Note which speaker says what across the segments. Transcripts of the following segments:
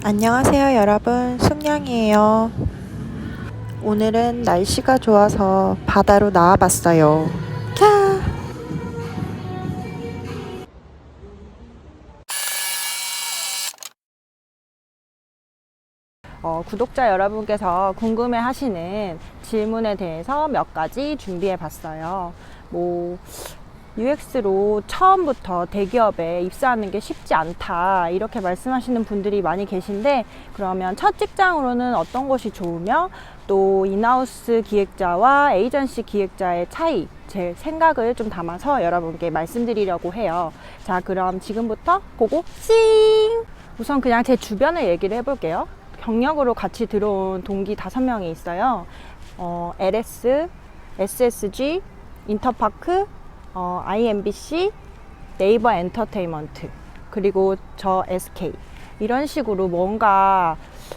Speaker 1: 안녕하세요 여러분, 숙냥이에요. 오늘은 날씨가 좋아서 바다로 나와봤어요. 캬! 구독자 여러분께서 궁금해 하시는 질문에 대해서 몇 가지 준비해 봤어요. UX로 처음부터 대기업에 입사하는 게 쉽지 않다 이렇게 말씀하시는 분들이 많이 계신데, 그러면 첫 직장으로는 어떤 것이 좋으며 또 인하우스 기획자와 에이전시 기획자의 차이, 제 생각을 좀 담아서 여러분께 말씀드리려고 해요. 자, 그럼 지금부터 고고 싱! 우선 그냥 제 주변을 얘기를 해볼게요. 경력으로 같이 들어온 동기 5명이 있어요. LS, SSG, 인터파크, IMBC, 네이버 엔터테인먼트, 그리고 저 SK. 이런 식으로 뭔가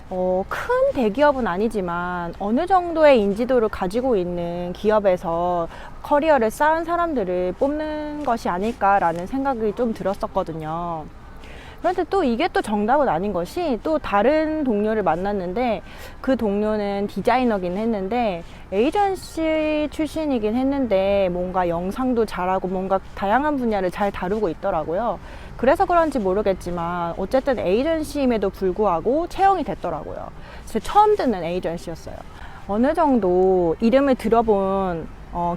Speaker 1: 큰 대기업은 아니지만 어느 정도의 인지도를 가지고 있는 기업에서 커리어를 쌓은 사람들을 뽑는 것이 아닐까라는 생각이 좀 들었었거든요. 그런데 또 이게 또 정답은 아닌 것이, 또 다른 동료를 만났는데 그 동료는 디자이너긴 했는데 에이전시 출신이긴 했는데 뭔가 영상도 잘하고 뭔가 다양한 분야를 잘 다루고 있더라고요. 그래서 그런지 모르겠지만 어쨌든 에이전시임에도 불구하고 채용이 됐더라고요. 그래서 처음 듣는 에이전시였어요. 어느 정도 이름을 들어본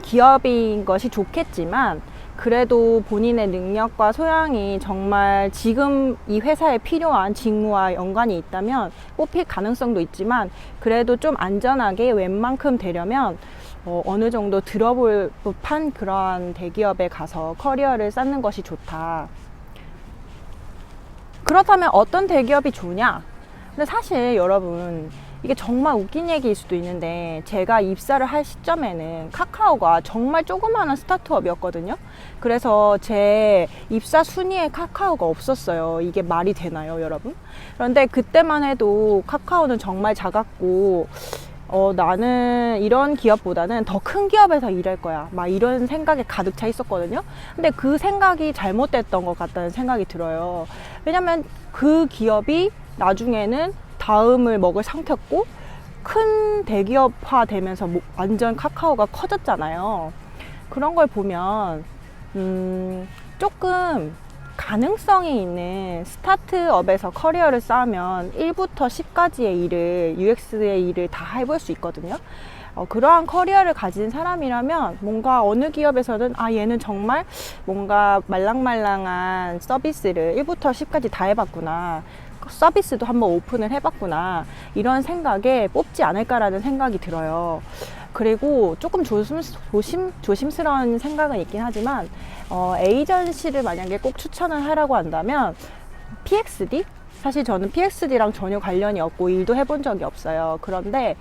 Speaker 1: 기업인 것이 좋겠지만, 그래도 본인의 능력과 소양이 정말 지금 이 회사에 필요한 직무와 연관이 있다면 뽑힐 가능성도 있지만, 그래도 좀 안전하게 웬만큼 되려면 어느 정도 들어볼 법한 그러한 대기업에 가서 커리어를 쌓는 것이 좋다. 그렇다면 어떤 대기업이 좋냐? 근데 사실 여러분, 이게 정말 웃긴 얘기일 수도 있는데, 제가 입사를 할 시점에는 카카오가 정말 조그마한 스타트업이었거든요. 그래서 제 입사 순위에 카카오가 없었어요. 이게 말이 되나요, 여러분? 그런데 그때만 해도 카카오는 정말 작았고, 나는 이런 기업보다는 더 큰 기업에서 일할 거야, 막 이런 생각에 가득 차 있었거든요. 근데 그 생각이 잘못됐던 것 같다는 생각이 들어요. 왜냐면 그 기업이 나중에는 다음을 먹을 삼켰고 큰 대기업화 되면서 완전 카카오가 커졌잖아요. 그런 걸 보면 조금 가능성이 있는 스타트업에서 커리어를 쌓으면 1부터 10까지의 일을, UX의 일을 다 해볼 수 있거든요. 그러한 커리어를 가진 사람이라면 뭔가 어느 기업에서는 얘는 정말 뭔가 말랑말랑한 서비스를 1부터 10까지 다 해봤구나, 서비스도 한번 오픈을 해봤구나, 이런 생각에 뽑지 않을까라는 생각이 들어요. 그리고 조금 조심스러운 생각은 있긴 하지만, 에이전시를 만약에 꼭 추천을 하라고 한다면 PXD? 사실 저는 PXD랑 전혀 관련이 없고 일도 해본 적이 없어요. 그런데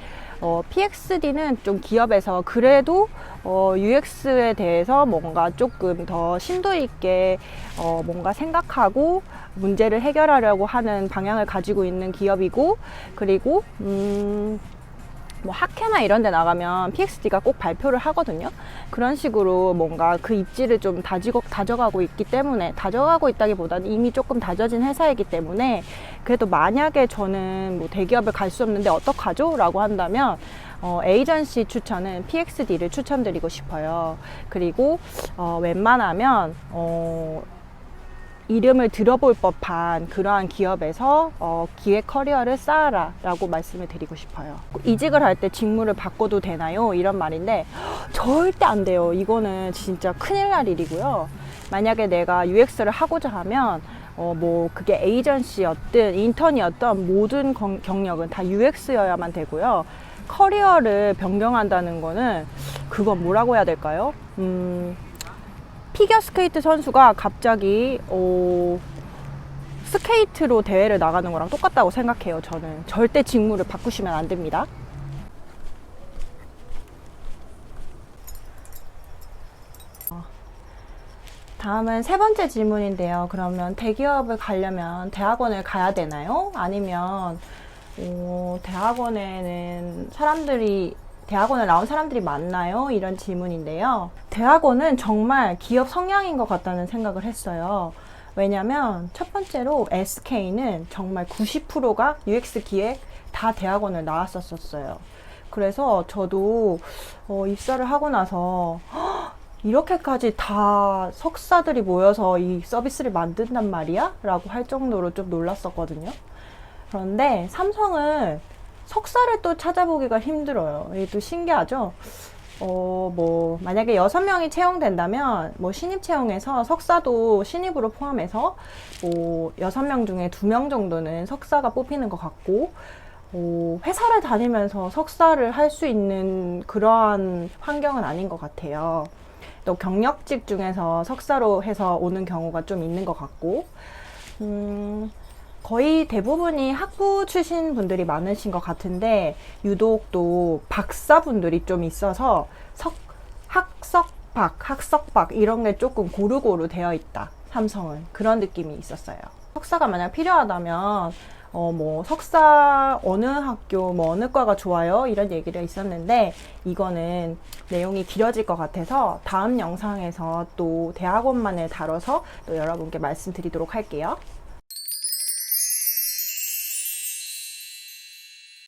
Speaker 1: PXD는 좀 기업에서 그래도 UX에 대해서 뭔가 조금 더 심도 있게 뭔가 생각하고 문제를 해결하려고 하는 방향을 가지고 있는 기업이고, 그리고 학회나 이런 데 나가면 PXD가 꼭 발표를 하거든요. 그런 식으로 뭔가 그 입지를 좀 다져가고 있기 때문에, 다져가고 있다기보다는 이미 조금 다져진 회사이기 때문에, 그래도 만약에 저는 대기업을 갈 수 없는데 어떡하죠? 라고 한다면 에이전시 추천은 PXD를 추천드리고 싶어요. 그리고 웬만하면 이름을 들어볼 법한 그러한 기업에서 기획 커리어를 쌓아라 라고 말씀을 드리고 싶어요. 이직을 할 때 직무를 바꿔도 되나요? 이런 말인데 절대 안 돼요. 이거는 진짜 큰일 날 일이고요. 만약에 내가 UX를 하고자 하면 그게 에이전시였든 인턴이었던 모든 경력은 다 UX여야만 되고요. 커리어를 변경한다는 거는, 그건 뭐라고 해야 될까요? 피겨스케이트 선수가 갑자기 스케이트로 대회를 나가는 거랑 똑같다고 생각해요. 저는 절대 직무를 바꾸시면 안 됩니다. 다음은 3번째 질문인데요. 그러면 대기업을 가려면 대학원을 가야 되나요? 아니면 대학원을 나온 사람들이 많나요? 이런 질문인데요. 대학원은 정말 기업 성향인 것 같다는 생각을 했어요. 왜냐면 첫 번째로 SK는 정말 90%가 UX 기획 다 대학원을 나왔었어요. 그래서 저도 입사를 하고 나서 이렇게까지 다 석사들이 모여서 이 서비스를 만든단 말이야? 라고 할 정도로 좀 놀랐었거든요. 그런데 삼성은 석사를 또 찾아보기가 힘들어요. 이게 또 신기하죠? 만약에 6명이 채용된다면, 신입 채용에서 석사도 신입으로 포함해서, 6명 중에 2명 정도는 석사가 뽑히는 것 같고, 회사를 다니면서 석사를 할 수 있는 그러한 환경은 아닌 것 같아요. 또 경력직 중에서 석사로 해서 오는 경우가 좀 있는 것 같고, 거의 대부분이 학부 출신 분들이 많으신 것 같은데 유독 또 박사분들이 좀 있어서 학석박 이런 게 조금 고루고루 되어 있다. 삼성은 그런 느낌이 있었어요. 석사가 만약 필요하다면 석사 어느 학교 어느 과가 좋아요 이런 얘기가 있었는데 이거는 내용이 길어질 것 같아서 다음 영상에서 또 대학원만을 다뤄서 또 여러분께 말씀드리도록 할게요.